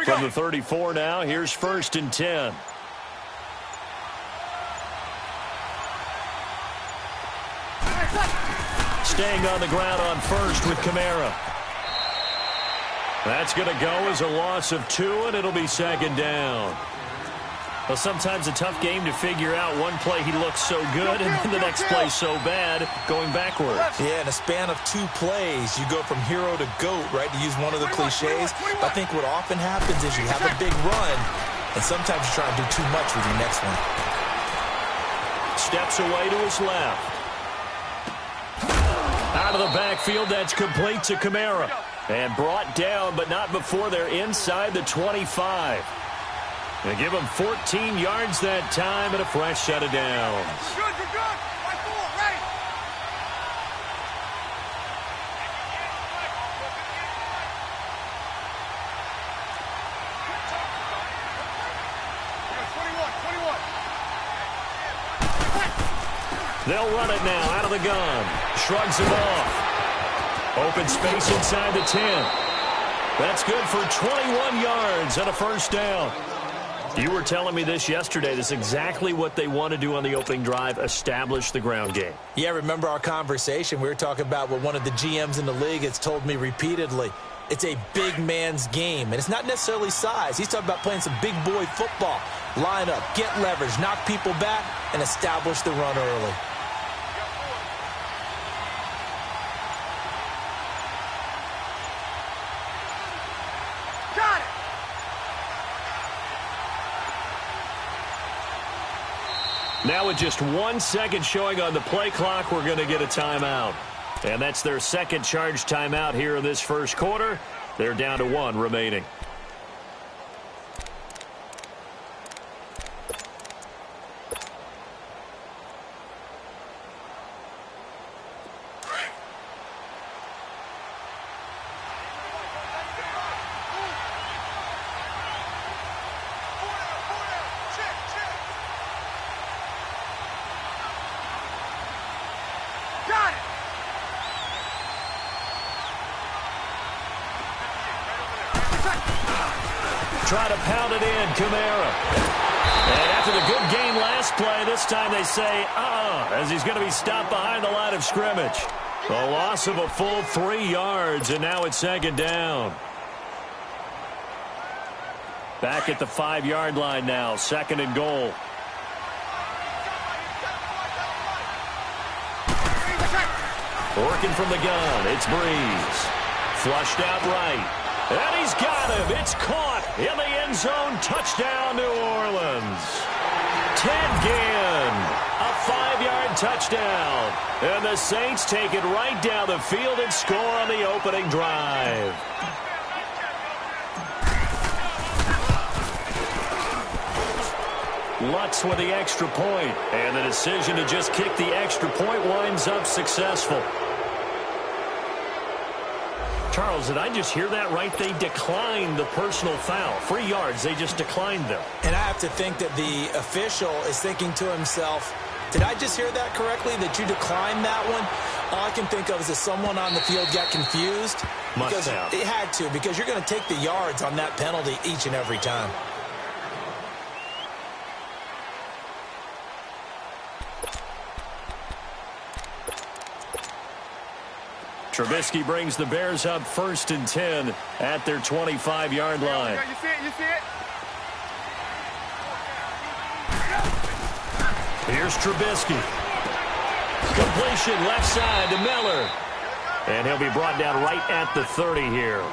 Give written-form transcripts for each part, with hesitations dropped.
From the 34 now, here's 1st and 10. Staying on the ground on first with Kamara. That's going to go as a loss of 2, and it'll be 2nd down. Well, sometimes a tough game to figure out. One play he looks so good, and then the next play so bad, going backwards. Yeah, in a span of 2 plays, you go from hero to GOAT, right, to use one of the cliches. I think what often happens is you have a big run, and sometimes you try to do too much with your next one. Steps away to his left. Out of the backfield, that's complete to Kamara. And brought down, but not before they're inside the 25. They give him 14 yards that time and a fresh set of downs. You're good. Right forward, right. They'll run it now out of the gun. Shrugs him off. Open space inside the 10. That's good for 21 yards and a first down. You were telling me this yesterday. This is exactly what they want to do on the opening drive, establish the ground game. Yeah, remember our conversation? We were talking about what one of the GMs in the league has told me repeatedly. It's a big man's game, and it's not necessarily size. He's talking about playing some big boy football. Line up, get leverage, knock people back, and establish the run early. Now with just 1 second showing on the play clock, we're going to get a timeout. And that's their second charge timeout here in this first quarter. They're down to 1 remaining. Try to pound it in, Kamara. And after the good game last play, this time they say, as he's going to be stopped behind the line of scrimmage. A loss of a full 3 yards, and now it's 2nd down. Back at the 5-yard line now, 2nd and goal. Working from the gun, it's Breeze. Flushed out right. And he's got him. It's caught in the end zone. Touchdown, New Orleans. Ted Ginn, a 5-yard touchdown. And the Saints take it right down the field and score on the opening drive. Lutz with the extra point. And the decision to just kick the extra point winds up successful. Charles, did I just hear that right? They declined the personal foul. 3 yards, they just declined them. And I have to think that the official is thinking to himself, did I just hear that correctly, that you declined that one? All I can think of is that someone on the field got confused. Must have. It had to, because you're going to take the yards on that penalty each and every time. Trubisky brings the Bears up 1st and 10 at their 25-yard line. You see it? Here's Trubisky. Completion left side to Miller. And he'll be brought down right at the 30 here.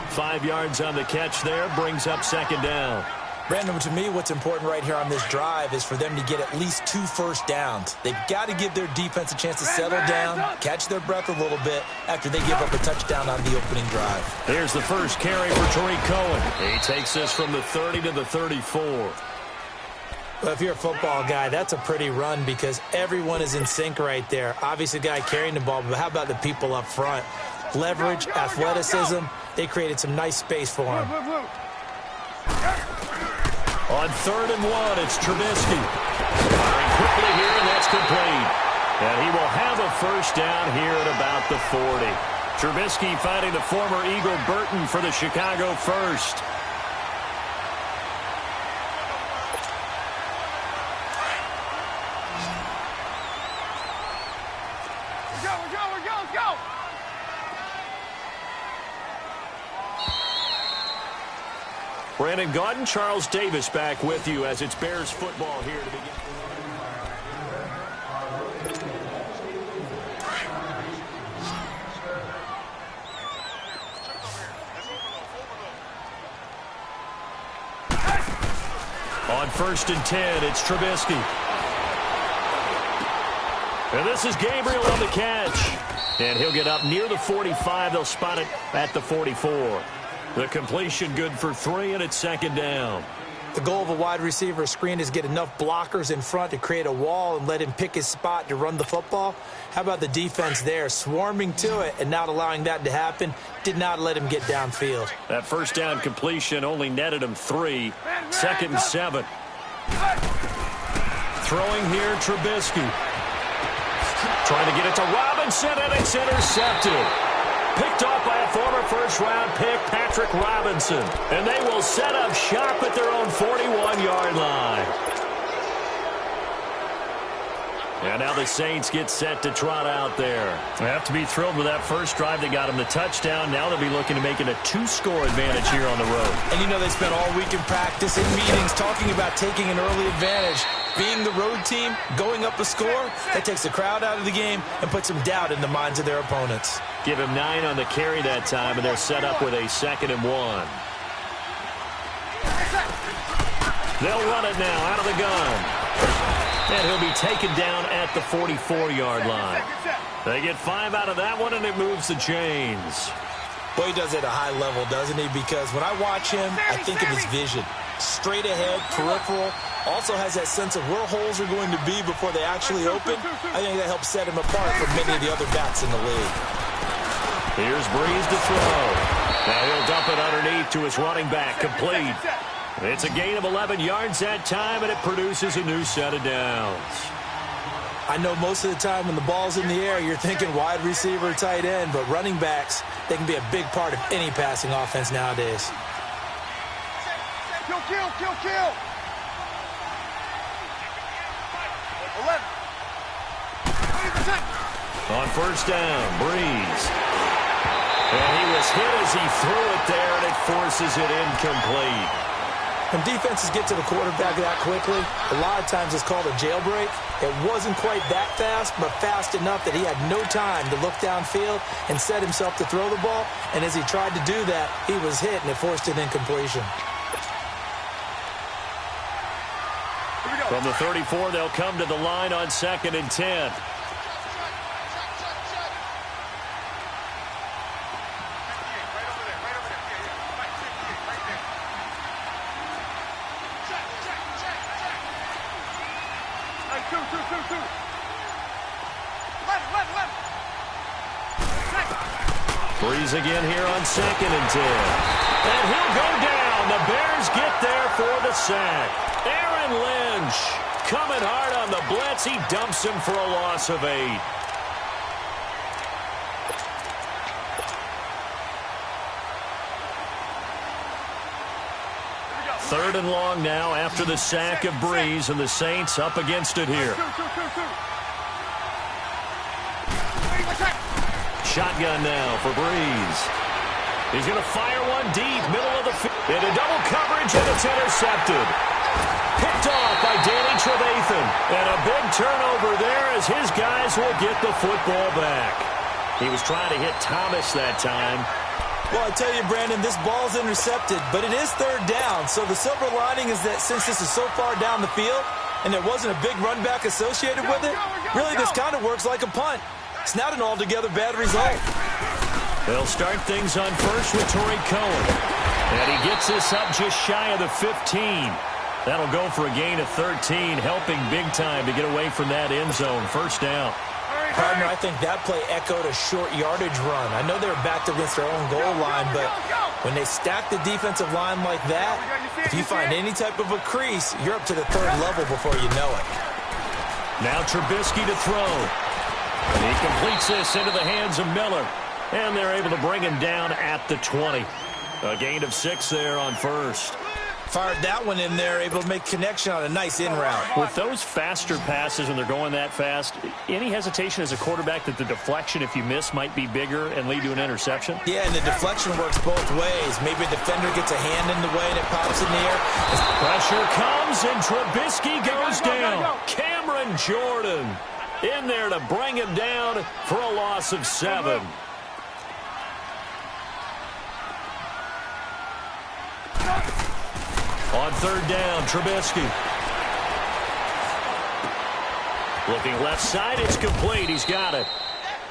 5 yards on the catch there, brings up 2nd down. Brandon, to me, what's important right here on this drive is for them to get at least 2 first downs. They've got to give their defense a chance to settle down, catch their breath a little bit after they give up a touchdown on the opening drive. Here's the first carry for Tariq Cohen. He takes this from the 30 to the 34. Well, if you're a football guy, that's a pretty run because everyone is in sync right there. Obviously, the guy carrying the ball, but how about the people up front? Leverage, athleticism, they created some nice space for him. On 3rd and 1, it's Trubisky. Firing quickly here, and that's complete. And he will have a first down here at about the 40. Trubisky finding the former Eagle Burton for the Chicago first. Brandon Gaudin, Charles Davis back with you as it's Bears football here to begin. On 1st and 10, it's Trubisky. And this is Gabriel on the catch. And he'll get up near the 45. They'll spot it at the 44. The completion good for 3, and it's 2nd down. The goal of a wide receiver screen is get enough blockers in front to create a wall and let him pick his spot to run the football. How about the defense there, swarming to it and not allowing that to happen? Did not let him get downfield. That 1st down completion only netted him 3. 2nd and 7. Throwing here, Trubisky. Trying to get it to Robinson, and it's intercepted. Picked off by a former first-round pick, Patrick Robinson. And they will set up shop at their own 41-yard line. And now the Saints get set to trot out there. They have to be thrilled with that first drive. They got them the touchdown. Now they'll be looking to make it a 2-score advantage here on the road. And you know they spent all week in practice, in meetings, talking about taking an early advantage. Being the road team, going up a score, that takes the crowd out of the game and puts some doubt in the minds of their opponents. Give him 9 on the carry that time, and they're set up with a 2nd and 1. They'll run it now out of the gun. And he'll be taken down at the 44-yard line. They get 5 out of that one, and it moves the chains. Well, he does it at a high level, doesn't he? Because when I watch him, I think of his vision. Straight ahead, peripheral. Also has that sense of where holes are going to be before they actually open. I think that helps set him apart from many of the other backs in the league. Here's Breeze to throw. Now he'll dump it underneath to his running back, complete. It's a gain of 11 yards that time, and it produces a new set of downs. I know most of the time when the ball's in the air, you're thinking wide receiver, tight end, but running backs, they can be a big part of any passing offense nowadays. Kill, kill, kill, kill. 11. 20%. On 1st down, Breeze. And he was hit as he threw it there, and it forces it incomplete. When defenses get to the quarterback that quickly, a lot of times it's called a jailbreak. It wasn't quite that fast, but fast enough that he had no time to look downfield and set himself to throw the ball. And as he tried to do that, he was hit, and it forced an incompletion. From the 34, they'll come to the line on 2nd and 10. Breeze again here on 2nd and 10. And he'll go down. The Bears get there for the sack. Aaron Lynch coming hard on the blitz. He dumps him for a loss of 8. Third and long now after the sack of Breeze, and the Saints up against it here. Shotgun now for Breeze. He's going to fire one deep, middle of the field. Into double coverage, and it's intercepted. Picked off by Danny Trevathan. And a big turnover there as his guys will get the football back. He was trying to hit Thomas that time. Well, I tell you, Brandon, this ball's intercepted, but it is 3rd down. So the silver lining is that since this is so far down the field and there wasn't a big run back associated with it, really this kind of works like a punt. It's not an altogether bad result. They'll start things on first with Torrey Cohen. And he gets this up just shy of the 15. That'll go for a gain of 13, helping big time to get away from that end zone. 1st down. Partner, I think that play echoed a short yardage run. I know they were backed against their own goal line, but when they stack the defensive line like that, if you find any type of a crease, you're up to the 3rd level before you know it. Now Trubisky to throw. He completes this into the hands of Miller. And they're able to bring him down at the 20. A gain of 6 there on first. Fired that one in there, able to make connection on a nice in route. With those faster passes when they're going that fast, any hesitation as a quarterback that the deflection, if you miss, might be bigger and lead to an interception? Yeah, and the deflection works both ways. Maybe a defender gets a hand in the way and it pops in the air. Pressure comes and Trubisky goes down. Cameron Jordan in there to bring him down for a loss of 7. On 3rd down, Trubisky. Looking left side, it's complete. He's got it.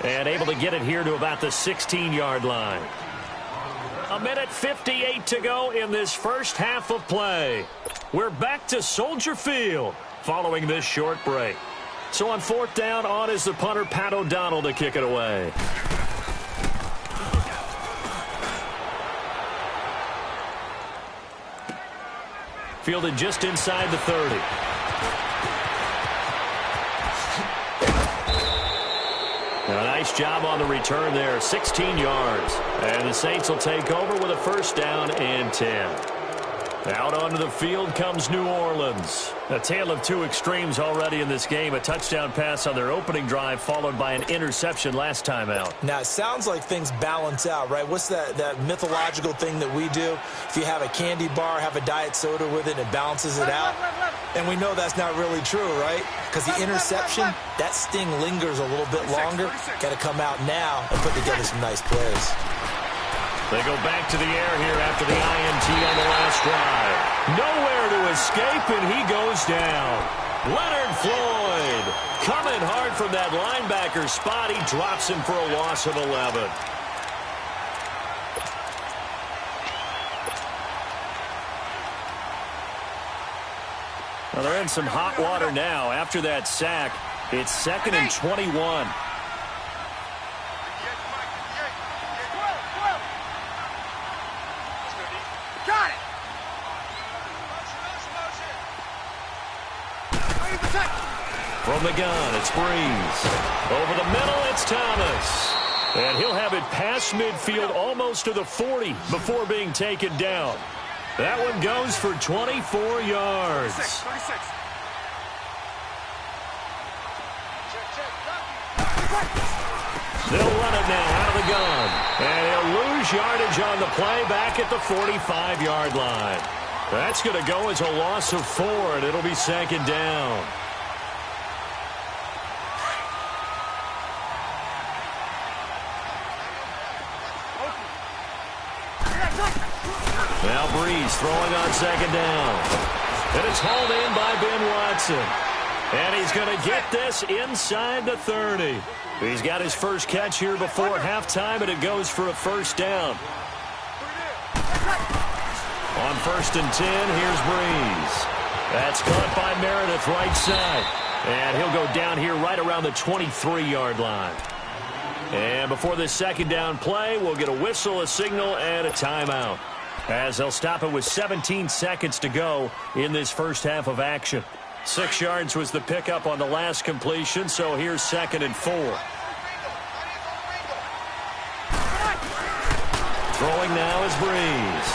And able to get it here to about the 16-yard line. 1:58 to go in this first half of play. We're back to Soldier Field following this short break. So on 4th down, on is the punter, Pat O'Donnell, to kick it away. Fielded just inside the 30. A nice job on the return there, 16 yards. And the Saints will take over with a 1st down and 10. Out onto the field comes New Orleans. A tale of two extremes already in this game. A touchdown pass on their opening drive, followed by an interception last time out. Now, it sounds like things balance out, right? What's that mythological thing that we do? If you have a candy bar, have a diet soda with it, it balances it out. And we know that's not really true, right? Because the interception, that sting lingers a little bit longer. Got to come out now and put together some nice plays. They go back to the air here after the INT on the last drive. Nowhere to escape, and he goes down. Leonard Floyd coming hard from that linebacker spot. He drops him for a loss of 11. Well, they're in some hot water now. After that sack, it's 2nd and 21. From the gun, it's Breeze. Over the middle, it's Thomas. And he'll have it past midfield almost to the 40 before being taken down. That one goes for 24 yards. 36. They'll run it now out of the gun. And he'll lose yardage on the play back at the 45-yard line. That's going to go as a loss of 4, and it'll be 2nd down. Now Breeze throwing on 2nd down. And it's hauled in by Ben Watson. And he's going to get this inside the 30. He's got his first catch here before halftime, and it goes for a 1st down. On 1st and 10, here's Breeze. That's caught by Meredith right side. And he'll go down here right around the 23-yard line. And before this 2nd down play, we'll get a whistle, a signal, and a timeout, as they'll stop it with 17 seconds to go in this first half of action. 6 yards was the pickup on the last completion, so here's 2nd and 4. Throwing now is Breeze.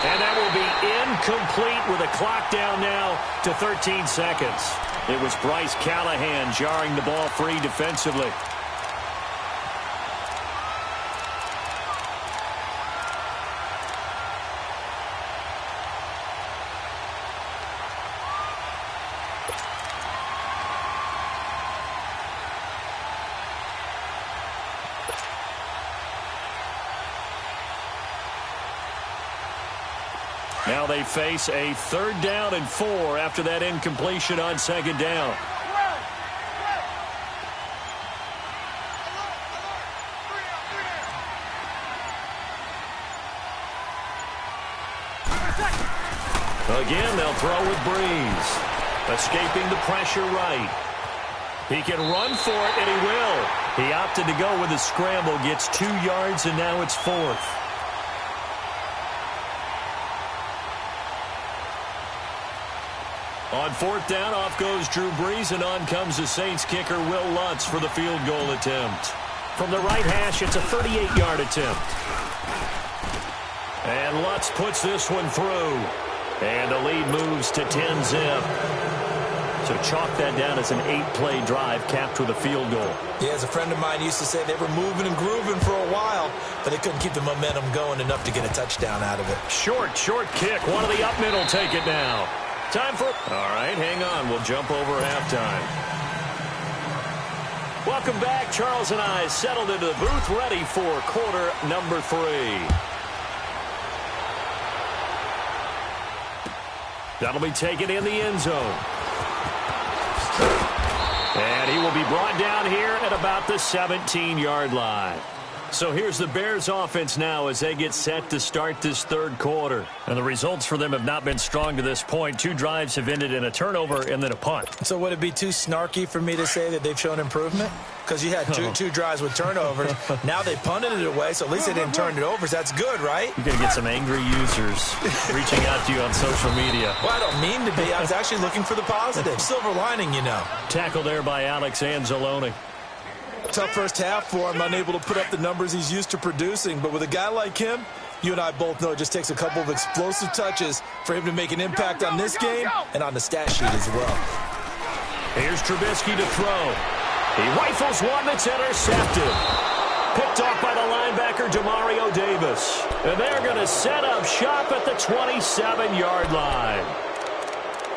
And that will be incomplete with a clock down now to 13 seconds. It was Bryce Callahan jarring the ball free defensively. Now they face a 3rd down and 4 after that incompletion on 2nd down. Again, they'll throw with Breeze. Escaping the pressure right. He can run for it, and he will. He opted to go with a scramble, gets 2 yards, and now it's 4th. On 4th down, off goes Drew Brees, and on comes the Saints kicker, Will Lutz, for the field goal attempt. From the right hash, it's a 38-yard attempt. And Lutz puts this one through. And the lead moves to 10-zip. So chalk that down as an 8-play drive capped with a field goal. Yeah, as a friend of mine used to say, they were moving and grooving for a while, but they couldn't keep the momentum going enough to get a touchdown out of it. Short kick. One of the up mid will take it now. Time for... All right, hang on. We'll jump over halftime. Welcome back. Charles and I settled into the booth, ready for quarter number 3. That'll be taken in the end zone. And he will be brought down here at about the 17-yard line. So here's the Bears offense now as they get set to start this third quarter. And the results for them have not been strong to this point. 2 drives have ended in a turnover and then a punt. So would it be too snarky for me to say that they've shown improvement? Because you had two drives with turnovers. Now they punted it away, so at least they didn't turn it over. So that's good, right? You're going to get some angry users reaching out to you on social media. Well, I don't mean to be. I was actually looking for the positive. Silver lining, you know. Tackled there by Alex Anzalone. Tough first half for him, unable to put up the numbers he's used to producing. But with a guy like him, you and I both know it just takes a couple of explosive touches for him to make an impact on this game and on the stat sheet as well. Here's Trubisky to throw. He rifles one that's intercepted. Picked off by the linebacker, Demario Davis. And they're going to set up shop at the 27-yard line.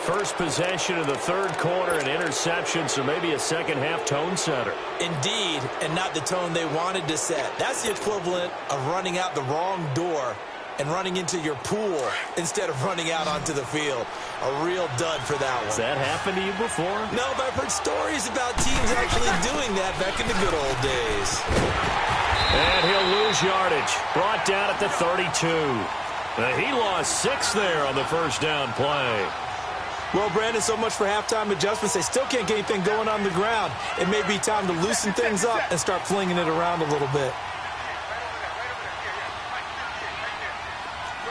First possession of the third quarter, an interception, so maybe a second-half tone setter. Indeed, and not the tone they wanted to set. That's the equivalent of running out the wrong door and running into your pool instead of running out onto the field. A real dud for that one. Has that happened to you before? No, but I've heard stories about teams actually doing that back in the good old days. And he'll lose yardage. Brought down at the 32. He lost 6 there on the first down play. Well, Brandon, so much for halftime adjustments. They still can't get anything going on the ground. It may be time to loosen things up and start flinging it around a little bit.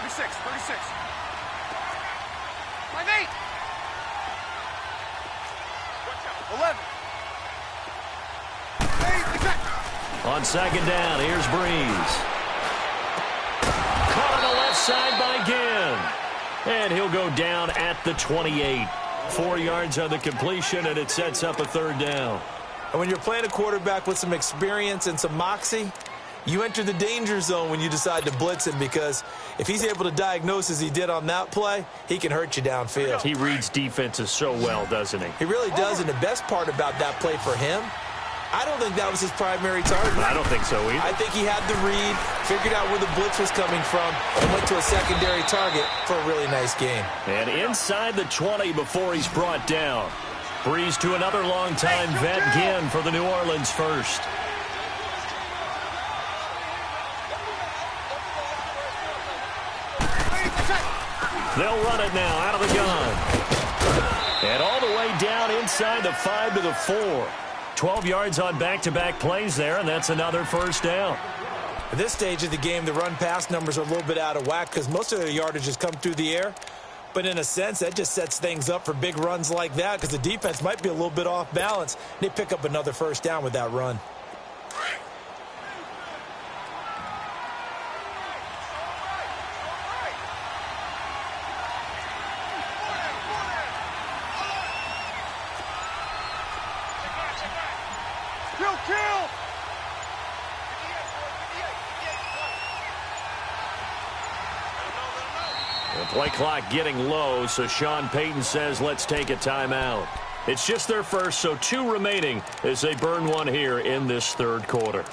36. 5-8. 11. On second down, here's Breeze. Caught on the left side by Ginn. And he'll go down at the 28. 4 yards on the completion, and it sets up a third down. And when you're playing a quarterback with some experience and some moxie, you enter the danger zone when you decide to blitz him, because if he's able to diagnose as he did on that play, he can hurt you downfield. He reads defenses so well, doesn't he? He really does, and the best part about that play for him, I don't think that was his primary target. I don't think so either. I think he had the read, figured out where the blitz was coming from, and went to a secondary target for a really nice game. And inside the 20 before he's brought down. Breeze to another long-time vet, Ginn, for the New Orleans first. They'll run it now out of the gun. And all the way down inside the 5 to the 4. 12 yards on back-to-back plays there, and that's another first down. At this stage of the game, the run-pass numbers are a little bit out of whack because most of their yardage has come through the air. But in a sense, that just sets things up for big runs like that because the defense might be a little bit off balance. They pick up another first down with that run. Kill! The play clock getting low, so Sean Payton says, let's take a timeout. It's just their first, so 2 remaining as they burn one here in this third quarter.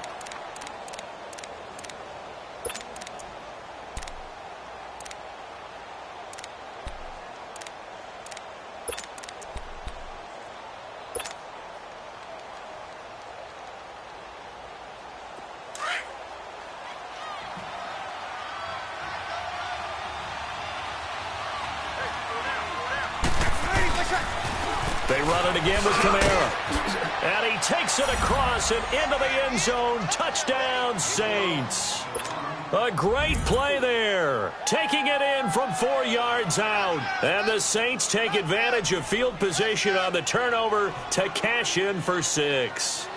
They run it again with Kamara. And he takes it across and into the end zone. Touchdown, Saints. A great play there. Taking it in from 4 yards out. And the Saints take advantage of field position on the turnover to cash in for 6.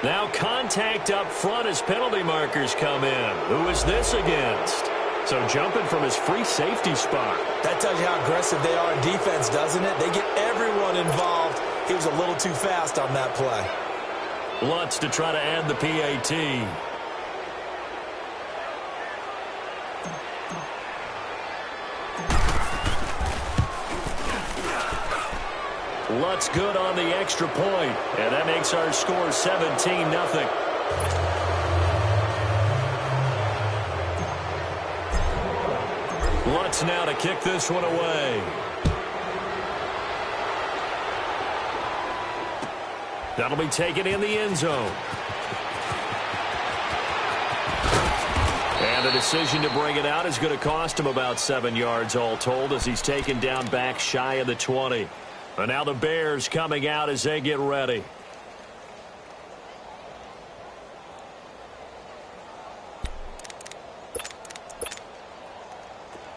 Now contact up front as penalty markers come in. Who is this against? So jumping from his free safety spot. That tells you how aggressive they are in defense, doesn't it? They get everyone involved. He was a little too fast on that play. Lutz to try to add the PAT. Lutz good on the extra point, and that makes our score 17-0. Lutz now to kick this one away. That'll be taken in the end zone. And the decision to bring it out is going to cost him about 7 yards all told as he's taken down back shy of the 20. And now the Bears coming out as they get ready.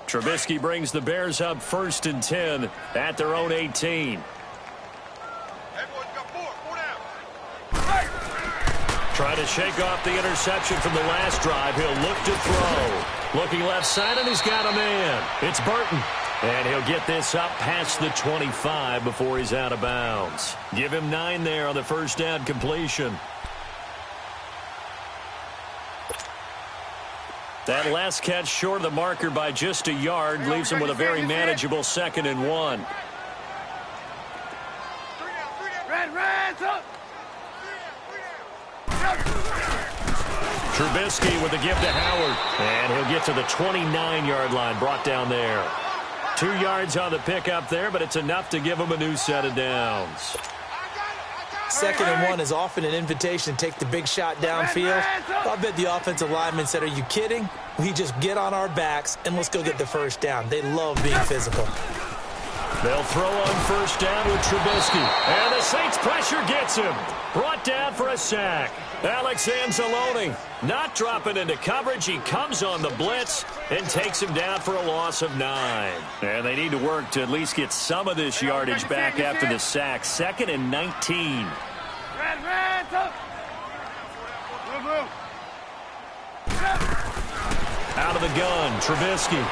Trubisky brings the Bears up 1st and 10 at their own 18. Trying to shake off the interception from the last drive. He'll look to throw. Looking left side, and he's got a man. It's Burton. And he'll get this up past the 25 before he's out of bounds. Give him 9 there on the first down completion. That last catch short of the marker by just a yard leaves him with a very manageable 2nd and 1. Trubisky with the give to Howard. And he'll get to the 29-yard line, brought down there. 2 yards on the pickup there, but it's enough to give him a new set of downs. 2nd and 1 is often an invitation to take the big shot downfield. I bet the offensive lineman said, are you kidding? We just get on our backs and let's go get the first down. They love being physical. They'll throw on first down with Trubisky. And the Saints pressure gets him. Brought down for a sack. Alex Anzalone not dropping into coverage. He comes on the blitz and takes him down for a loss of 9. And they need to work to at least get some of this yardage back after the sack. 2nd and 19. Out of the gun, Trubisky.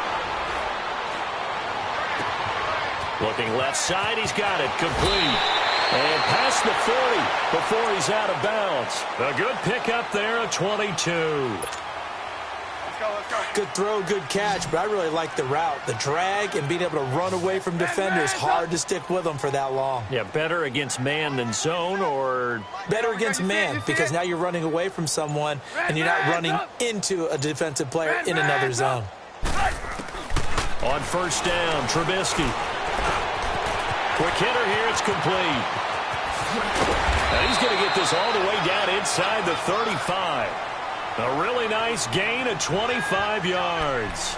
Looking left side, he's got it, complete. And past the 40 before he's out of bounds. A good pickup there at 22. Let's go. Good throw, good catch, but I really like the route. The drag and being able to run away from defenders, hard to stick with them for that long. Yeah, better against man than zone, or... Better against man, because now you're running away from someone and you're not running into a defensive player in another zone. On first down, Trubisky. Quick hitter here, it's complete. And he's going to get this all the way down inside the 35. A really nice gain of 25 yards.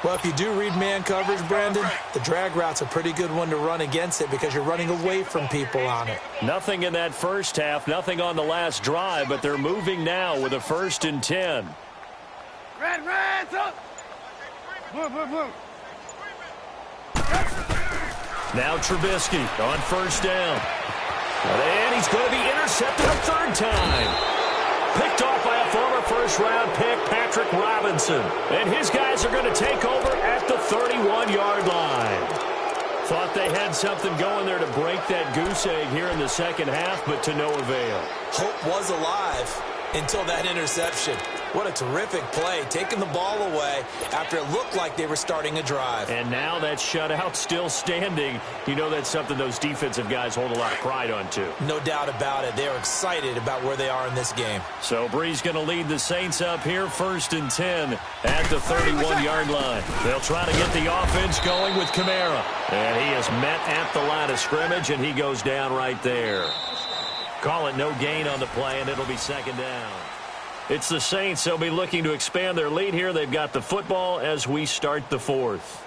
Well, if you do read man coverage, Brandon, the drag route's a pretty good one to run against it because you're running away from people on it. Nothing in that first half, nothing on the last drive, but they're moving now with a 1st and 10. Red, up. Move. Now Trubisky on first down. And he's going to be intercepted a 3rd time. Picked off by a former first-round pick, Patrick Robinson. And his guys are going to take over at the 31-yard line. Thought they had something going there to break that goose egg here in the second half, but to no avail. Hope was alive until that interception. What a terrific play, taking the ball away after it looked like they were starting a drive. And now that shutout still standing. You know that's something those defensive guys hold a lot of pride on, too. No doubt about it. They are excited about where they are in this game. So Brees going to lead the Saints up here, 1st and 10 at the 31-yard line. They'll try to get the offense going with Kamara. And he is met at the line of scrimmage, and he goes down right there. Call it no gain on the play, and it'll be 2nd down. It's the Saints. They'll be looking to expand their lead here. They've got the football as we start the 4th.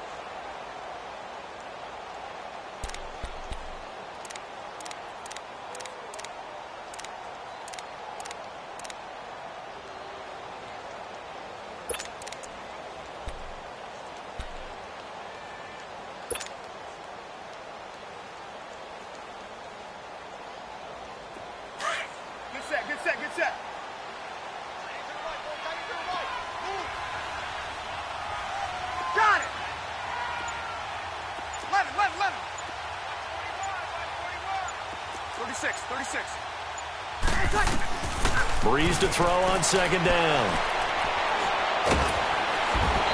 36. Breeze to throw on second down.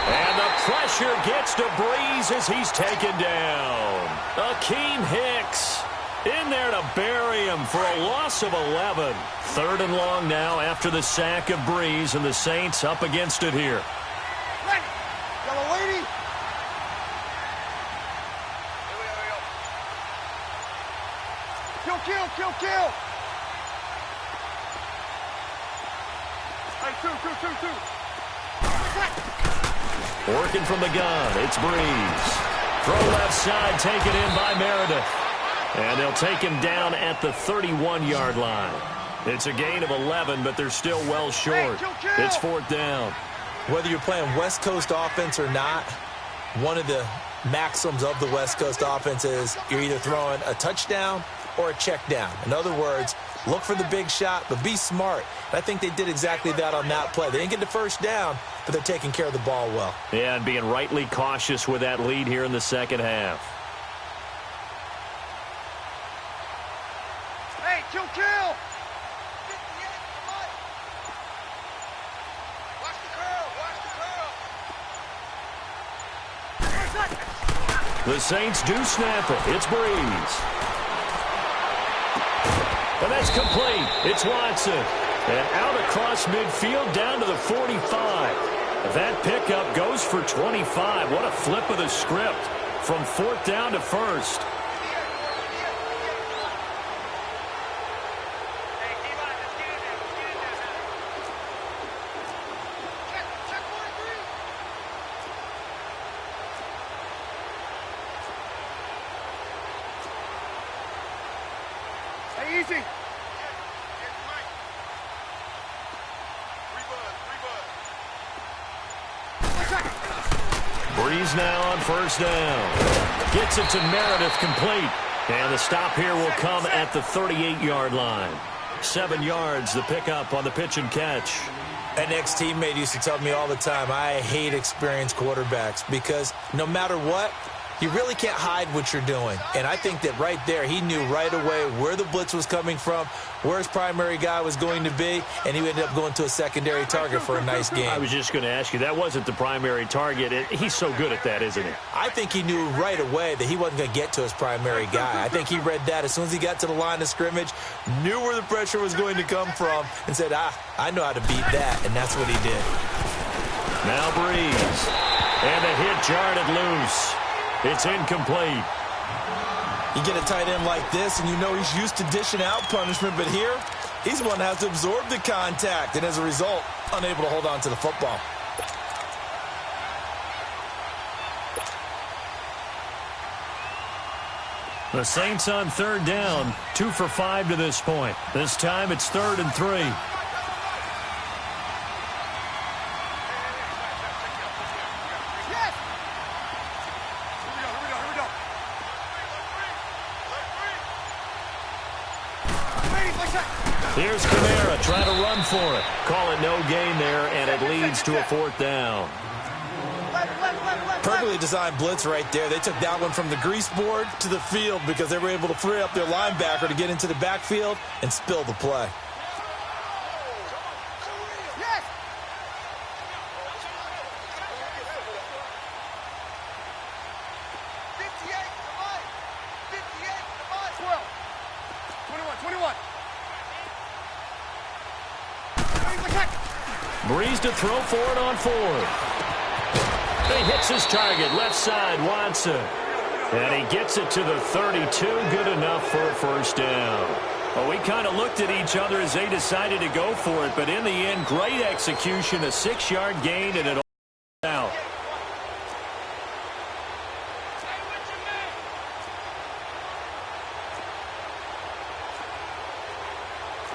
And the pressure gets to Breeze as he's taken down. Akeem Hicks in there to bury him for a loss of 11. 3rd and long now after the sack of Breeze, and the Saints up against it here. Yellow lady. Kill. Hey, two. Working from the gun, it's Breeze. Throw left side, taken in by Meredith. And they'll take him down at the 31-yard line. It's a gain of 11, but they're still well short. It's 4th down. Whether you're playing West Coast offense or not, one of the maxims of the West Coast offense is you're either throwing a touchdown or a check down. In other words, look for the big shot, but be smart. And I think they did exactly that on that play. They didn't get the first down, but they're taking care of the ball well. Yeah, and being rightly cautious with that lead here in the second half. Hey, kill. The Saints do snap it. It's Breeze. And that's complete. It's Watson. And out across midfield down to the 45. That pickup goes for 25. What a flip of the script from 4th down to 1st. Hey, easy. Breeze now on 1st down. Gets it to Meredith, complete. And the stop here will come at the 38-yard line. 7 yards, the pickup on the pitch and catch. An ex-teammate used to tell me all the time, I hate experienced quarterbacks because no matter what, you really can't hide what you're doing. And I think that right there, he knew right away where the blitz was coming from, where his primary guy was going to be, and he ended up going to a secondary target for a nice game. I was just going to ask you, that wasn't the primary target. He's so good at that, isn't he? I think he knew right away that he wasn't going to get to his primary guy. I think he read that as soon as he got to the line of scrimmage, knew where the pressure was going to come from, and said, I know how to beat that, and that's what he did. Now Breeze. And the hit jarred it loose. It's incomplete. You get a tight end like this, and you know he's used to dishing out punishment, but here, he's the one that has to absorb the contact, and as a result, unable to hold on to the football. The Saints on 3rd down, 2 for 5 to this point. This time it's 3rd and 3. Here's Kamara trying to run for it. Call it no gain there, and it leads to a 4th down. Perfectly designed blitz right there. They took that one from the grease board to the field because they were able to free up their linebacker to get into the backfield and spill the play. Breeze to throw for it on 4th. He hits his target, left side, Watson. And he gets it to the 32, good enough for a 1st down. Well, we kind of looked at each other as they decided to go for it, but in the end, great execution, a 6-yard gain, and it all out.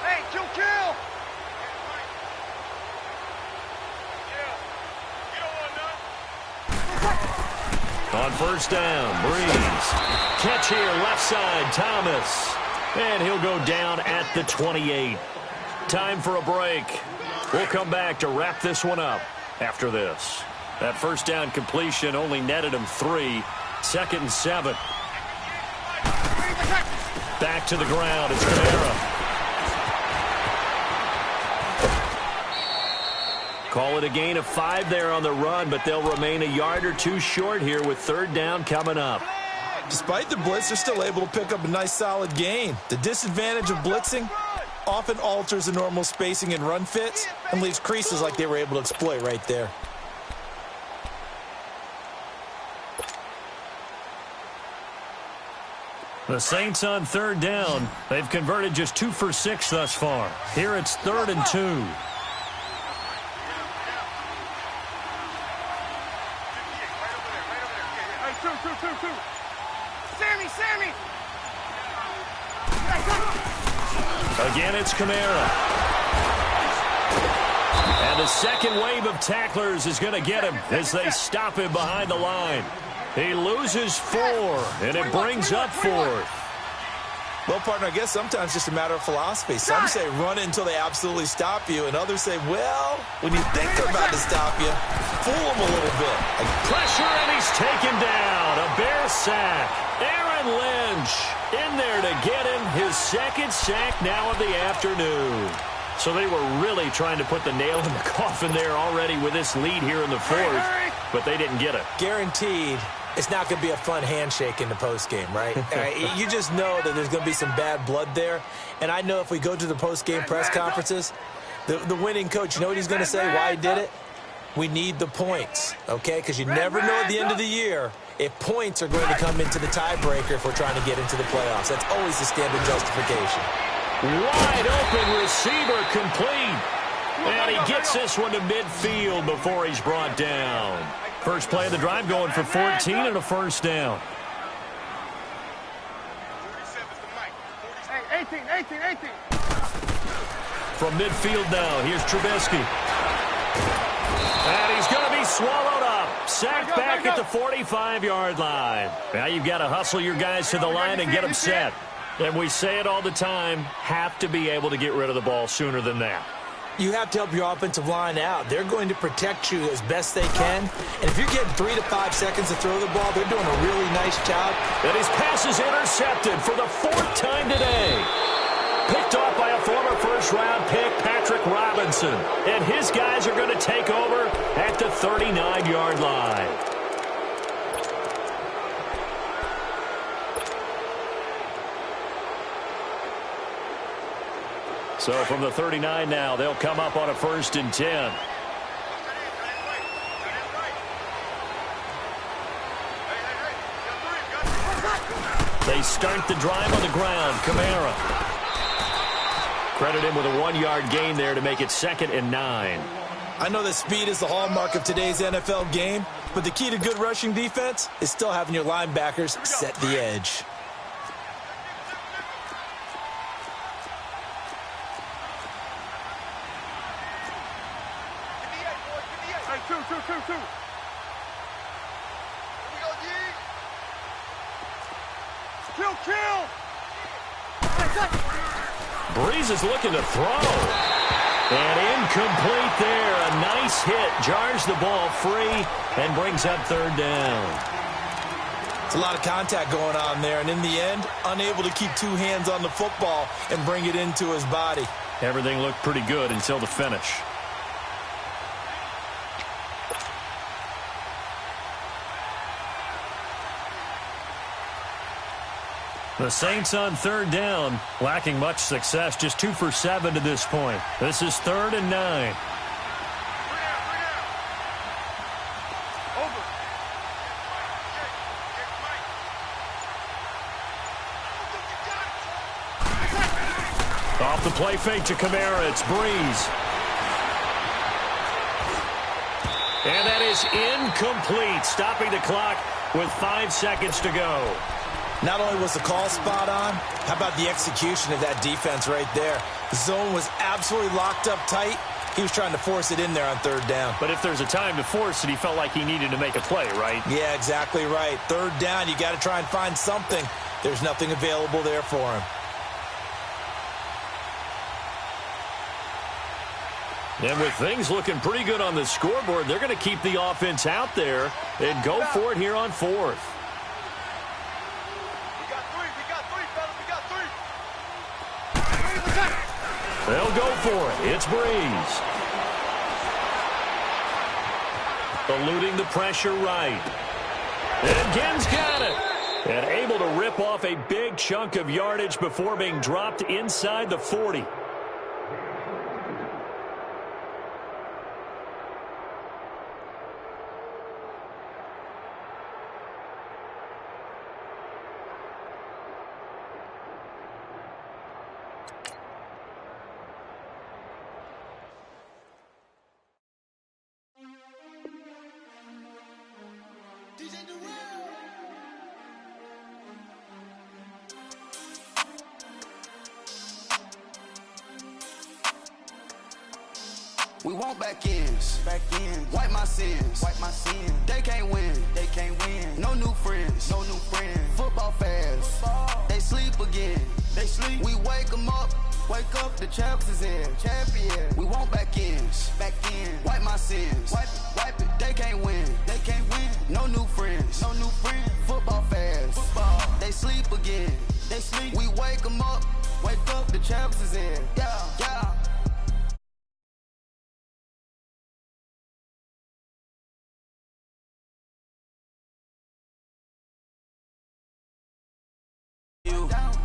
Hey, kill. On 1st down, Breeze. Catch here, left side, Thomas. And he'll go down at the 28. Time for a break. We'll come back to wrap this one up after this. That 1st down completion only netted him 3. 2nd and 7. Back to the ground. It's Kamara. Call it a gain of 5 there on the run, but they'll remain a yard or two short here with third down coming up. Despite the blitz, they're still able to pick up a nice solid gain. The disadvantage of blitzing often alters the normal spacing and run fits and leaves creases like they were able to exploit right there. The Saints on third down. They've converted just 2 for 6 thus far. Here it's 3rd and 2. Sammy! Again, it's Kamara. And the second wave of tacklers is going to get him as they stop him behind the line. He loses 4, and it brings up 4th. Well, partner, I guess sometimes it's just a matter of philosophy. Some say run it until they absolutely stop you, and others say, well, when you think they're about to stop you, fool them a little bit. Pressure, and he's taken down. A Bear sack. Aaron Lynch in there to get him his second sack now of the afternoon. So they were really trying to put the nail in the coffin there already with this lead here in the 4th, but they didn't get it. Guaranteed. It's not going to be a fun handshake in the postgame, right? You just know that there's going to be some bad blood there. And I know if we go to the postgame press conferences, the winning coach, you know what he's going to say, why he did it? We need the points, okay? Because you never know at the end of the year if points are going to come into the tiebreaker if we're trying to get into the playoffs. That's always the standard justification. Wide open receiver complete. And he gets this one to midfield before he's brought down. First play of the drive going for 14 and a first down. 18. From midfield now, here's Trubisky. And he's going to be swallowed up. Sacked back at the 45-yard line. Now you've got to hustle your guys to the line and get them set. And we say it all the time, have to be able to get rid of the ball sooner than that. You have to help your offensive line out. They're going to protect you as best they can. And if you're getting 3 to 5 seconds to throw the ball, they're doing a really nice job. And his pass is intercepted for the 4th time today. Picked off by a former first-round pick, Patrick Robinson. And his guys are going to take over at the 39-yard line. So from the 39 now, they'll come up on a 1st and 10. They start the drive on the ground. Kamara. Credit him with a 1-yard gain there to make it 2nd and 9. I know that speed is the hallmark of today's NFL game, but the key to good rushing defense is still having your linebackers set the edge. Two. Kill. Breeze is looking to throw. And incomplete there. A nice hit. Jars the ball free and brings up 3rd down. It's a lot of contact going on there, and in the end, unable to keep 2 hands on the football and bring it into his body. Everything looked pretty good until the finish. The Saints on 3rd down, lacking much success, just 2 for 7 to this point. This is 3rd and 9. Off the play fake to Kamara, it's Breeze. And that is incomplete, stopping the clock with 5 seconds to go. Not only was the call spot on, how about the execution of that defense right there? The zone was absolutely locked up tight. He was trying to force it in there on 3rd down. But if there's a time to force it, he felt like he needed to make a play, right? Yeah, exactly right. 3rd down, you got to try and find something. There's nothing available there for him. And with things looking pretty good on the scoreboard, they're going to keep the offense out there and go for it here on 4th. We got three, fellas. We got 3. They'll go for it. It's Breeze. Eluding the pressure right. And Ginn's got it. And able to rip off a big chunk of yardage before being dropped inside the 40. We want back ends. Wipe my sins. They can't win. No new friends. Football fans. They sleep again. We wake them up. The champs is in. Champion. We want back ends. Wipe my sins. Wipe it. They can't win. No new friends. Football fans. They sleep again. We wake them up. The champs is in. Yeah.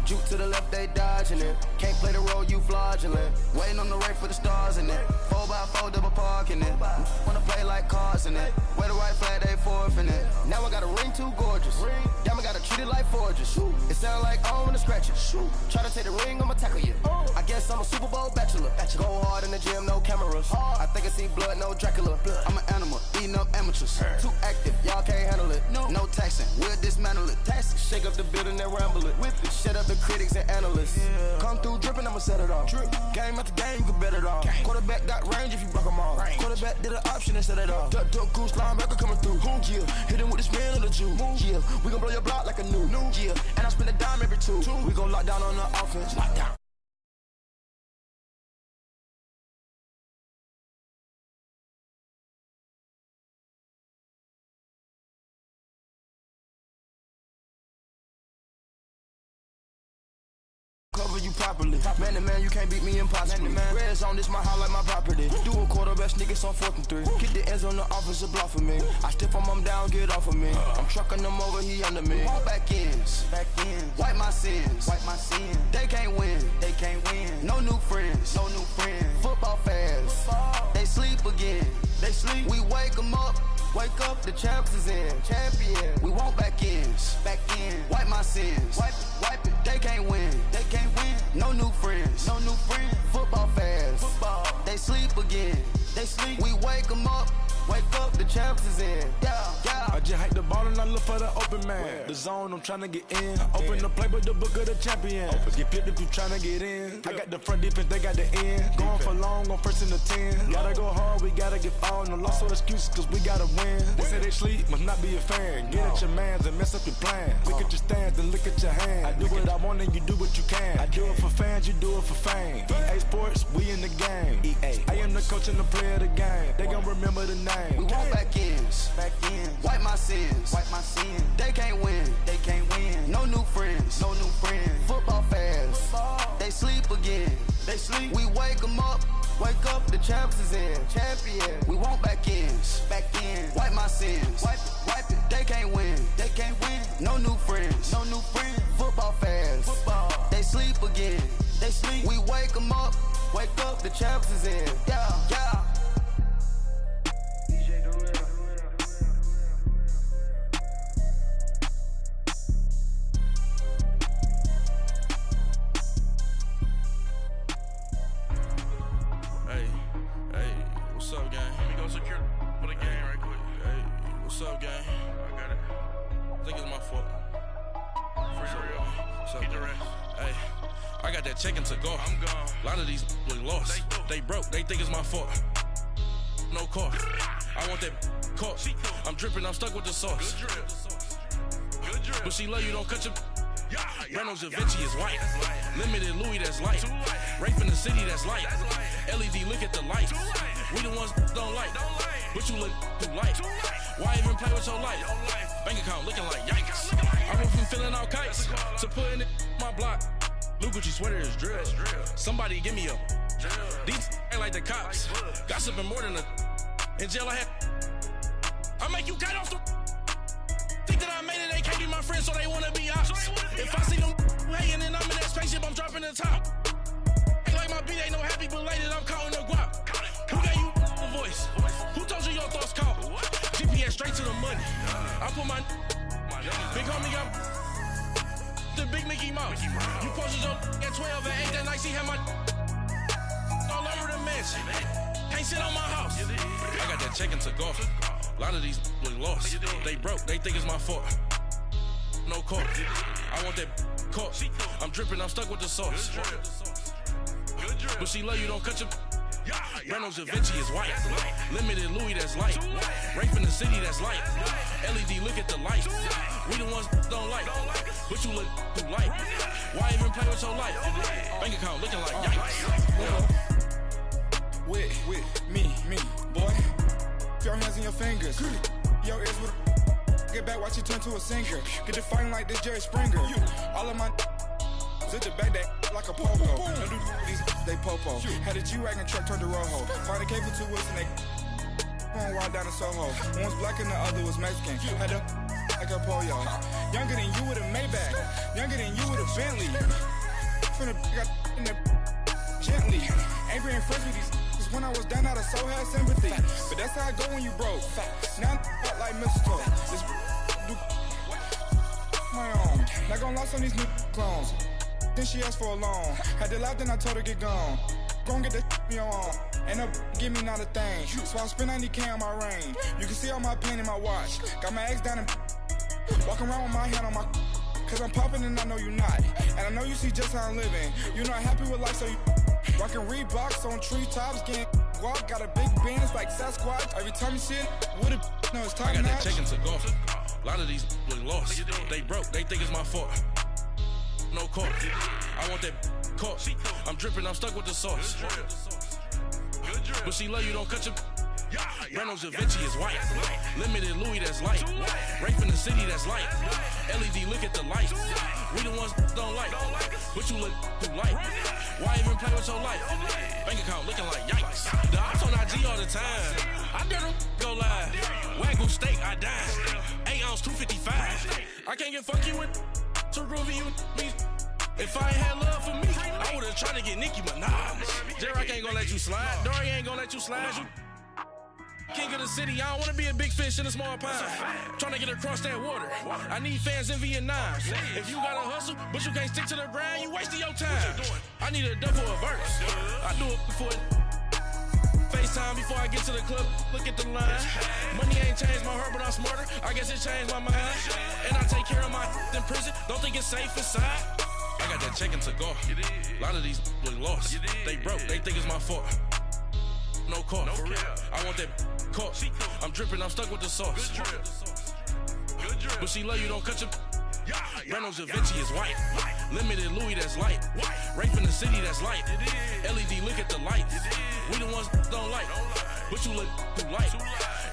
Juke to the left, they dodging it. Can't play the role, you fraudulent. Waiting on the right for the stars in it. 4x4 double parking it. Wanna play like cars in it. Wear the right flag, they forfeiting it. Now I got a ring too gorgeous. Damn, I gotta treat it like forges. It sound like I wanna scratch it. Try to take the ring, I'ma tackle you. I guess I'm a Super Bowl bachelor. Go hard in the gym, no cameras. I think I see blood, no Dracula. I'm an animal, eating up amateurs. Too active, y'all can't handle it. No taxing, we'll dismantle it. Shake up the building and ramble it. Whip it, shut up the critics and analysts. Come through dripping, I'ma set it off. Game after game, you can bet it off. Quarterback got range if you block them all. Quarterback did an option and set it off. Duck, goose, linebacker coming through. Yeah, hit him with the spin of the Jew. Yeah, we gon' blow your block like a new. Yeah, and I spend a dime every two. We gon' lock down on the offense. Lock down. Cover you properly. Man to man, you can't beat me impossibly. Red zone, this my house like my property. Do a quarterback, niggas on 4th and 3. Get the ends on the offensive block for me. I stiff him down, get off of me. I'm trucking them over, he under me. All back ends. Wipe my sins. They can't win. No new friends. Football fans. They sleep again. We wake them up. The champs is in. Champion. We want back ends. Wipe my sins. Wipe it. They can't win. No new friends. Football fans. They sleep again. We wake them up. The champs is in. Yeah. I just hike the ball and I look for the open man. The zone, I'm trying to get in. Open the playbook, the book of the champion. Get flipped if you trying to get in. I got the front defense, they got the end. Going for long, on 1st and the 10. Gotta go hard, we gotta get all. No loss or excuses, cause we gotta win. They say they sleep, must not be a fan. Get at your mans and mess up your plans. Look at your stance and look at your hands. I do what I want and you do what you can. I do it for fans, you do it for fame. EA Sports, we in the game. I am the coach and the player of the game. They gon' remember the name. We want back ends. Wipe my sins. They can't win. No new friends. Football fans. They sleep again. We wake them up. The champs is in. Champion. We want back ends. Wipe my sins. Wipe it. They can't win. No new friends. Football fans. They sleep again. We wake them up. The champs is in. Yeah. What's up, gang? Let me go secure for the game right quick. Hey, what's up, gang? I got it. I think it's my fault. For real. What's up, the rest. Hey, I got that chicken to go. I'm gone. A lot of these look lost. They broke. They think it's my fault. No car. I want that caught. I'm dripping. I'm stuck with the sauce. Good drip. But she love you. Don't cut your. Reynolds Da Vinci is white. Limited Louis, that's light. Rape in the city, that's light. LED, look at the light. We the ones don't like. But you look too light. Why even play with your life? Bank account looking like yikes. I went from filling out kites to putting it in my block. Blue Gucci sweater is drill. Somebody give me a These ain't like the cops. Gossiping more than in jail I had. I make you cut off the. Think that I made it, they can't be my friends, so they wanna be ops. If I see them hating and I'm in that spaceship, I'm dropping the top. Ain't like my beat, ain't no happy belated, I'm counting the guap. Who gave you a voice? Who told you your thoughts count? GPS straight to the money. I put my big homie got the big Mickey Mouse. You posted your at 12 and 8 that night, she had my all over the mansion. Can't sit on my house. I got that check into golf. A lot of these look lost. They broke, they think it's my fault. No court. I want that caught. I'm dripping, I'm stuck with the sauce. But she love you, don't cut your. Reynolds Da Vinci is white. Limited Louis, that's light. Rape in the city, that's light. LED, look at the light. We the ones don't like. But you look too light. Why even play with your life? Bank account looking like yikes. With me, boy. Your hands in your fingers. Your ears with get back, watch you turn to a singer. Get to fighting like this Jerry Springer. All of my zip the back that like a popo. Don't do these they popo. Had a G-Wagon truck turned to Rojo. Find a cable to us and they going wild down in Soho. One was black and the other was Mexican. Had a like a pollo. Younger than you with a Maybach. Younger than you with a Bentley. From the got in the gently. Ain't been friends with these. When I was down out of so had sympathy. But that's how I go when you broke. Now I'm like mistletoe. This do my own. Not gonna lost on these new clones. Then she asked for a loan. Had to laugh, then I told her get gone. Gon' get that me on. Ain't no give me not a thing. So I spend 90K on my range. You can see all my pain in my watch. Got my ex down and walking around with my hand on my. Cause I'm popping and I know you not. And I know you see just how I'm living. You're not happy with life, so you. Rockin' Reeboks on treetops, getting walk. Got a big bands like Sasquatch. Every time you see it, with it, no, it's time. I got that check into golf. A lot of these look lost. They broke, they think it's my fault. No court. I want that caught. I'm dripping, I'm stuck with the sauce. But she love you, don't cut your. Reynolds Da Vinci is white. Limited Louis, that's light. Rape in the city, that's light. LED, look at the light. We the ones don't like. But you look too light. Why even play with your life? Bank account looking like yikes. The ops on IG all the time. I dare them go live. Wagyu steak, I dine. 8 ounce, 255. I can't get funky with too groovy you me. If I ain't had love for me, I would've tried to get Nicki Minaj. J-Rock ain't gonna let you slide. Dory ain't gonna let you slide. You king of the city, I don't wanna be a big fish in a small pond. Trying to get across that water. I need fans in Vietnam. If you gotta hustle, but you can't stick to the grind, you wasting your time. I need a double a verse. I do it before FaceTime before I get to the club. Look at the line. Money ain't changed my heart, but I'm smarter. I guess it changed my mind. And I take care of my in prison. Don't think it's safe inside. I got that check into golf. A lot of these look lost. They broke, they think it's my fault. No court. I want that caught. I'm dripping, I'm stuck with the sauce. But she love you, don't cut your. Reynolds Da Vinci is white. Limited Louis, that's light. Rape in the city, that's light. LED, look at the light. We the ones don't like. But you look too light.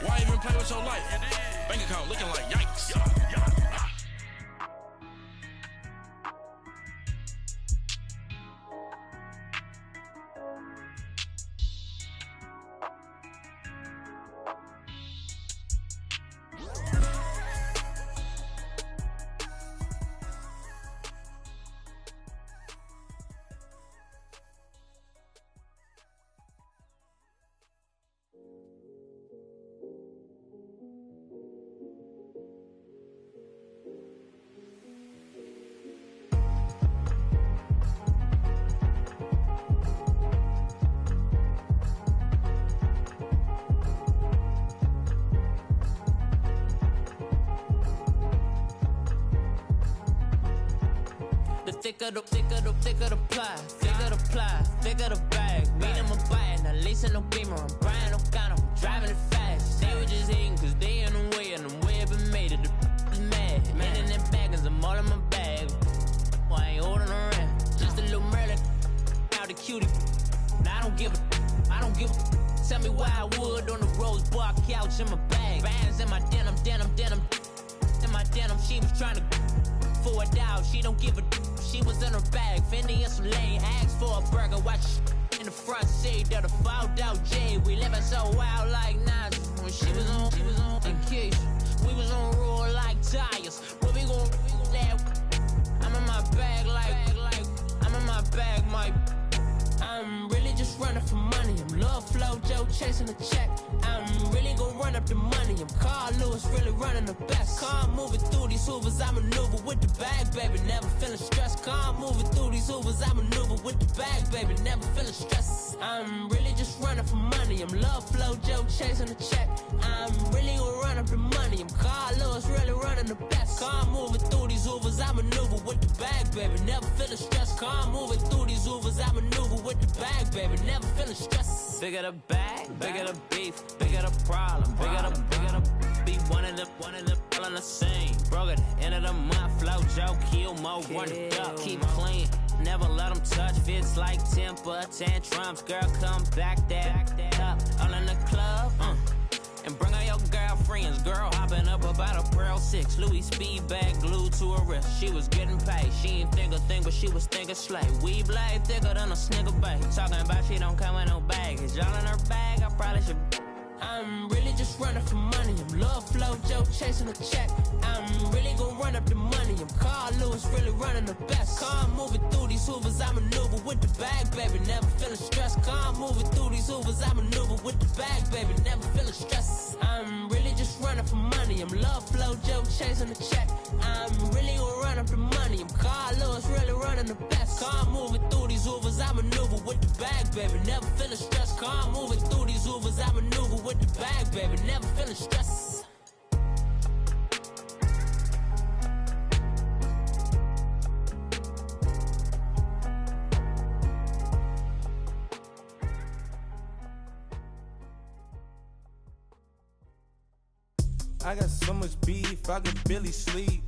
Why even play with your life? Bank account looking like yikes. Thicker the ply, thicker the bag. Meet him a bite, now listen no beamer. I'm Brian O'Connor, I'm driving it fast. They were just hating cause they in the way, and the way I've been made it, the is mad. Man in that bag, cause I'm all in my bag. Well, I ain't holding around, just a little Merlin, out the cutie. Now I don't give a, tell me why I would on the rose bar couch in my bag. Bands in my denim. In my denim, she was trying to for a doubt, she don't give a. She was in her bag, Fendi and some lane. Asked for a burger, watch in in the front seat of the fouled out J. We living so wild like Nas. When she was on and Keisha. We was on roll like tires. Where we gon' that? I'm in my bag like I'm in my bag, Mike. I'm really just running for money. I'm Love Flow Joe chasing a check. I'm really gon' run up the money. I'm Carl Lewis, really running the best. Car moving through these Hoovers, I maneuver with the bag, baby. Never feeling stressed. Car moving through these Hoovers, I maneuver with the bag, baby. Never feeling stressed. I'm really just running for money. I'm Love Flow Joe chasing a check. I'm really gon' run up the money. I'm Carl Lewis, really running the best. Car moving through these Hoovers, I maneuver with the bag, baby. Never feeling stressed. Car moving through these Hoovers, I maneuver with the bag, baby. Never feeling stressed. Bigger the bag, bigger the beef, bigger the problem, bigger the be one of the all on the scene. Broke at the end of the month, Flow Joe, kill more, run it up, keep clean. Never let them touch, fits like temper tantrums. Girl, come back that up, all in the club, and bring all your girlfriends. Girl hopping up about a Pearl 6 Louis speed bag glued to her wrist. She was getting paid, she ain't think a thing, but she was thinking slay. We blade thicker than a Snicker bag. Talking about she don't come with no baggage. All in her bag, I probably should. I'm really just running for money. I'm Love Flow Joe chasing a check. I'm really gon' run up the money. I'm Carl Lewis, really running the best. Car moving through these Hoovers, I maneuver with the bag, baby. Never feeling stressed. Car moving through these Hoovers, I maneuver with the bag, baby. Never feeling stressed. I'm really just running for money. I'm Love Flow Joe chasing a check. I'm really gon' run up the money. I'm Carl Lewis, really running the best. Car moving through these Hoovers, I maneuver with the bag, baby. Never feeling stressed. Car moving through these Hoovers, I maneuver with the bag, baby. Never feeling stressed. I got so much beef, I could barely sleep.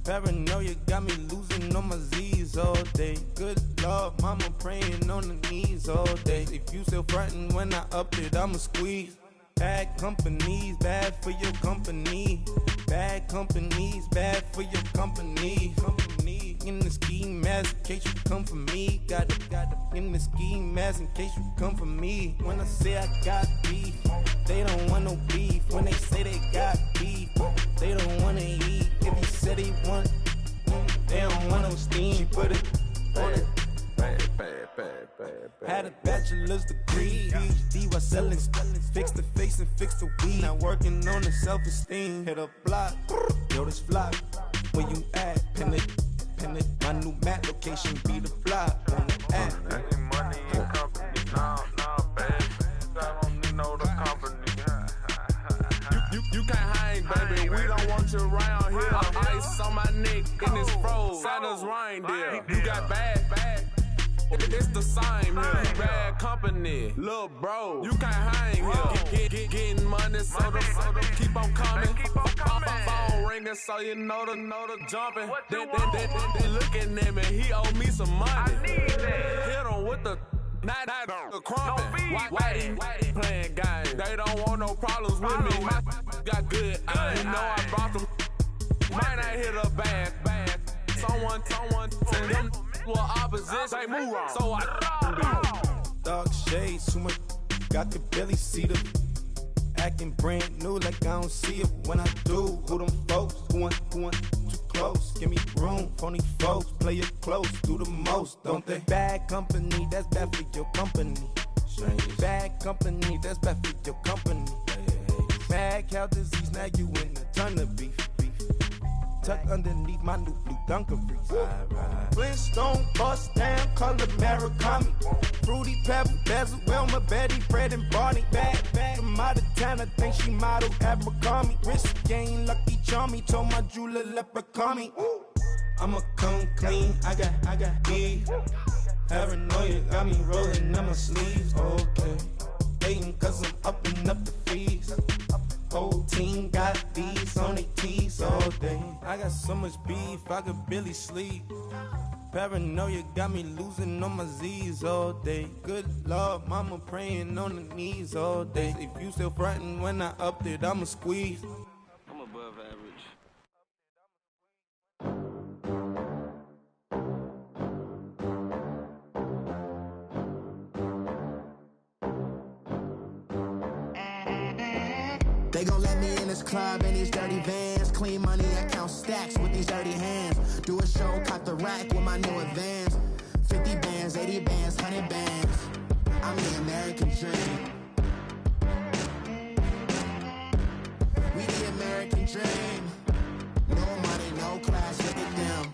Paranoia got me losing on my Z's all day. Good Lord, mama praying on the knees all day. If you still frontin' when I up it, I'ma squeeze. Bad companies, bad for your company. Bad companies, bad for your company. Company in the ski mask in case you come for me. Got it in the ski mask in case you come for me. When I say I got beef, they don't want no beef. When they say they got beef, they don't wanna eat. If you said they want, they don't want no steam. She put it on it. Had a bachelor's degree, PhD while selling. Fix the face and fix the weed. Now working on the self-esteem. Hit a block, yo this flock. Where you at? Pin it. My new mat location be the flop on the app. Money and company, nah, baby. I don't need no company. You can't hang, baby. We don't want you around here. Ice on my neck in this froze. Santa's reindeer. You got bad. It's the same here. Bad company, little bro. You can't hang here. Getting money, so the keep on coming. Phone ringing, so you know the jumping. They looking at me. He owe me some money. Hit him with the. Not the crumpin'. Whitey playing games. They don't want no problems with me. My got good. I know I brought them. Might not hit a bad. Someone send them for opposition. They move wrong. So I dark shades, too much. Got the belly see them. Acting brand new like I don't see it when I do. Who them folks? Who want too close? Give me room, phony folks. Play it close, do the most, don't they? Bad company, that's bad for your company. Bad company, that's bad for your company. Mad cow disease, now you in a ton of beef. Tuck underneath my new blue Dunkaroos. Flintstone bust down, color Murakami. Fruity Pebble, Basil, Wilma, Betty, Fred, and Barney. Bad from out of town, I think she modeled Abercrombie. Wrist game, Lucky Charmy, told my jeweler leprechaun. I'ma come clean, I got beef. Paranoia got me rolling on my sleeves. Okay, hating cause I'm upping up the fees. Whole team got these on their tees all day. I got so much beef, I could barely sleep. Paranoia got me losing on my Z's all day. Good Lord, mama praying on the knees all day. If you still frontin' when I upped it, I'ma squeeze. I'm above average. They gon' let me in this club in these dirty vans. Clean money, I count stacks with these dirty hands. Do a show, caught the rack with my new advance. 50 bands, 80 bands, 100 bands. I'm the American dream. We the American dream. No money, no class, look at them.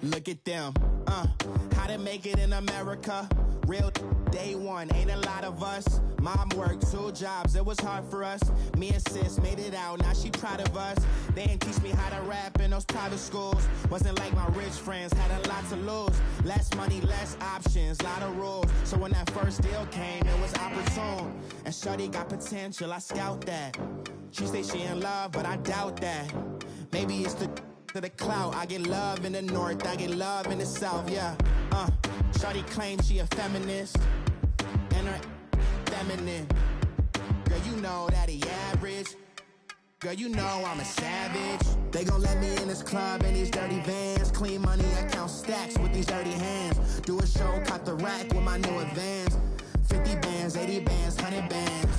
Look at them, how to make it in America. Real day one, ain't a lot of us. Mom worked 2 jobs, it was hard for us. Me and sis made it out, now she proud of us. They didn't teach me how to rap in those private schools. Wasn't like my rich friends, had a lot to lose. Less money, less options, lot of rules. So when that first deal came, it was opportune. And shorty got potential, I scout that. She say she in love, but I doubt that. Maybe it's the clout. I get love in the north, I get love in the south, yeah. Shorty claims she a feminist, and her feminine. Girl, you know that he average. Girl, you know I'm a savage. They gon' let me in this club in these dirty vans. Clean money, I count stacks with these dirty hands. Do a show, caught the rack with my new advance. 50 bands, 80 bands, 100 bands.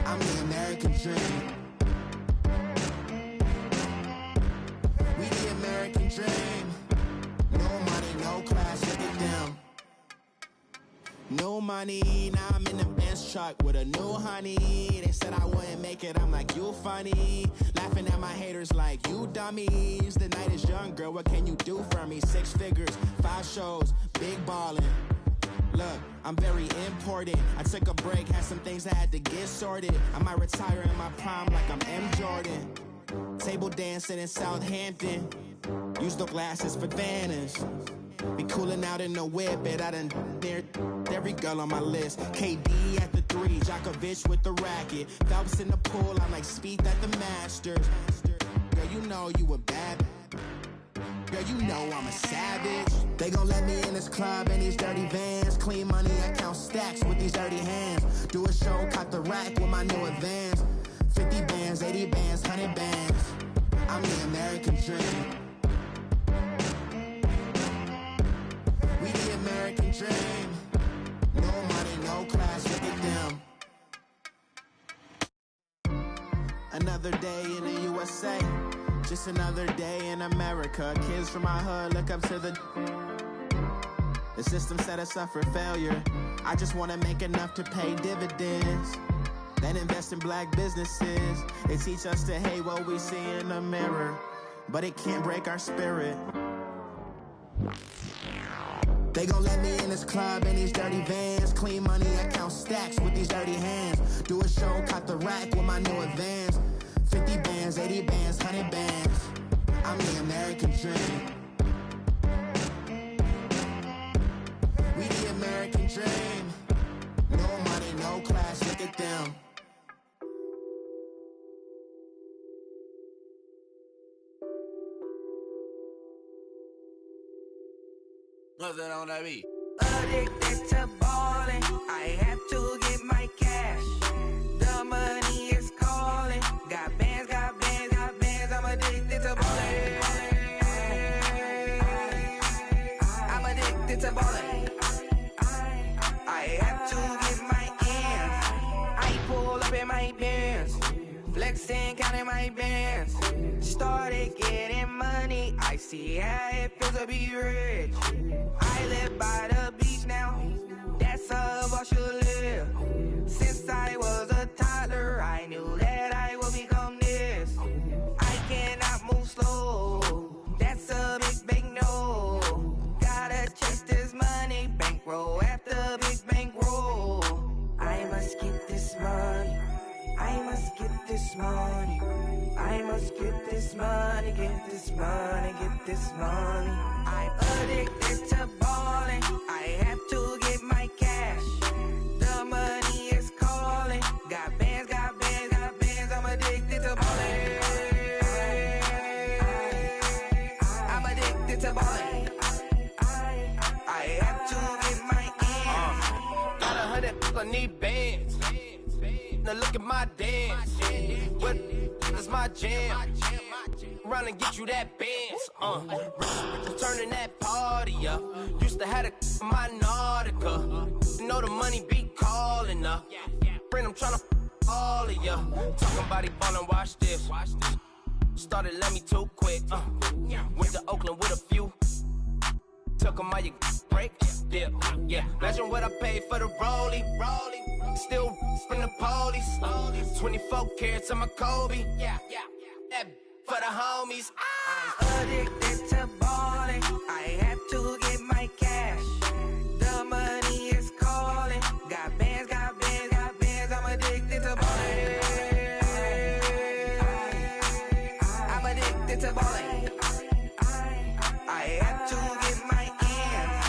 I'm the American dream. We the American dream. No money, no class, look at them. No money, now I'm in the Benz truck with a new honey. They said I wouldn't make it, I'm like, you funny. Laughing at my haters like, you dummies. The night is young, girl, what can you do for me? 6 figures, 5 shows, big ballin'. Look, I'm very important. I took a break, had some things I had to get sorted. I might retire in my prime like I'm M. Jordan. Table dancing in Southampton. Use the glasses for Vanish. Be cooling out in the whip, but I done dared every girl on my list. KD at the 3, Djokovic with the racket. Phelps in the pool, I'm like Speed at the Masters. Girl, you know you a bad. Girl, you know I'm a savage. They gon' let me in this club in these dirty vans. Clean money, I count stacks with these dirty hands. Do a show, caught the rack with my new advance. 50 bands, 80 bands, 100 bands. I'm the American dream. We the American dream. No money, no class, look at them. Another day in the USA. Just another day in America. Kids from my hood look up to the system set us up for failure. I just wanna make enough to pay dividends. Then invest in black businesses. They teach us to hate what we see in the mirror, but it can't break our spirit. They gon' let me in this club in these dirty vans. Clean money, I count stacks with these dirty hands. Do a show, caught the rack with my new advance. 50 bands, 80 bands, 100 bands. I'm the American dream. We the American dream. No money, no class, look at them. What's that on that beat? Addicted to ballin', I have to get my cash. The money is calling. Got bands, got bands, got bands. I'm addicted to ballin'. I'm addicted to ballin'. I have to get my ends. I pull up in my bands, flexing, counting my bands. Started getting money. I see how it feels to be rich. I live by the beach now. That's how I should live. Since I was a toddler, I knew that I would become this. I cannot move slow. That's a big no. Gotta chase this money, bankroll after big bankroll. I must get this money. I must get this money. I must get this money, get this money, get this money. I'm addicted to ballin'. I have to get my cash. The money is calling. Got bands, got bands, got bands. I'm addicted to ballin'. I'm addicted to ballin'. I have to get my ends. Got 100, I need bands. Now look at my dance. What is my jam? Run and get you that bands. Turning that party up. Used to have a my Nautica. You know the money be calling up. Friend, I'm tryna all of ya. Talking about he ballin', watch this. Started let me too quick. Went to Oakland with a few. Took 'em all you break. Yeah. Imagine what I paid for the rollie. Still from the police. 24 carats on my Kobe. That for the homies. I'm addicted to balling. I have to get my cash. The money is calling. Got bands, got bands, got bands. I'm addicted to balling. I'm addicted to balling. I have to get my ends.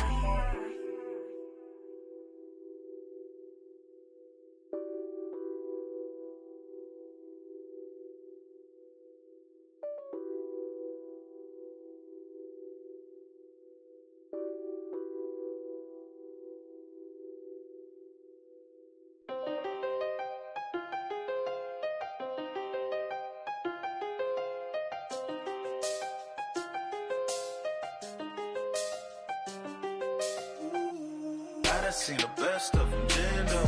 I done seen the best of them, Jando.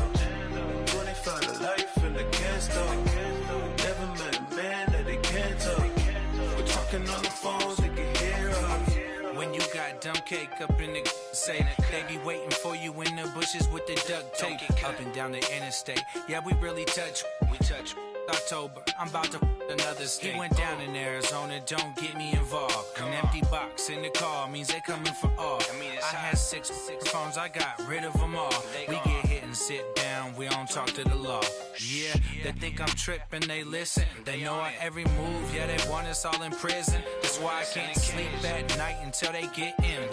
25 to life in the can't stop. Never met a man that they can't talk. We're talking on the phones, they can hear us. When you got dumb cake up in the say, they be waiting for you in the bushes with the duct tape. Up and down the interstate, yeah, we really touch. We touch. October, I'm about to another state. He went down in Arizona, don't get me involved. An empty box in the car means they coming for all. I had six phones, I got rid of them all. We get hit and sit down, we don't talk to the law. Yeah, they think I'm tripping, they listen. They know our every move, yeah, they want us all in prison. That's why I can't sleep at night until they get in.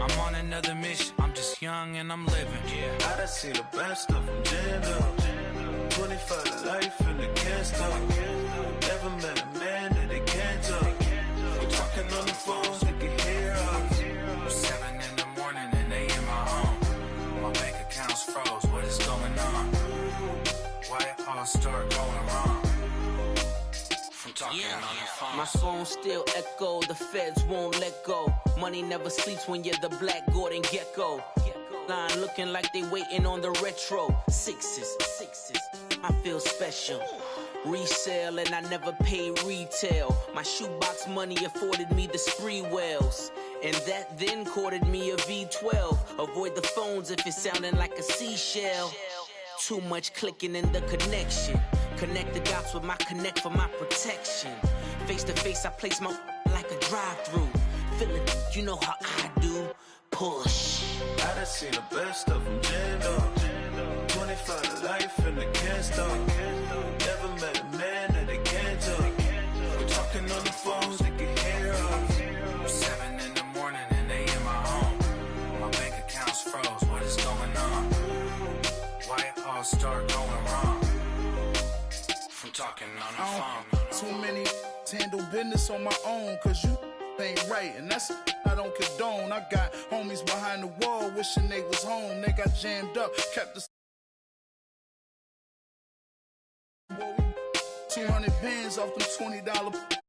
I'm on another mission, I'm just young and I'm living. I done seen the best of them, Jando. 25 to life and they can't stop. Never met a man that they can't talk. We're talking on the phones, they can hear us. 7 in the morning and they in my home. My bank account's froze, what is going on? Why it all start going wrong? From talking on the phone. My phone still echo, the feds won't let go. Money never sleeps when you're the black Gordon Gecko. Line looking like they waiting on the retro. Sixes, I feel special. Resale and I never pay retail. My shoebox money afforded me the spree wells. And that then courted me a V12. Avoid the phones if it's sounding like a seashell. Too much clicking in the connection. Connect the dots with my connect for my protection. Face to face, I place my like a drive-through. Feeling, you know how I do. Push. I done seen the best of them, Jando. 25 to life and they can't stop. Never met a man that they can't talk. We're talking on the phones, they can hear us. 7 in the morning and they in my home. My bank account's froze, what is going on? Why it all start going wrong? From talking on the phone. Too many handle business on my own, cause you ain't right, and that's I don't condone. I got homies behind the wall wishing they was home. They got jammed up, kept the 200 bands off them $20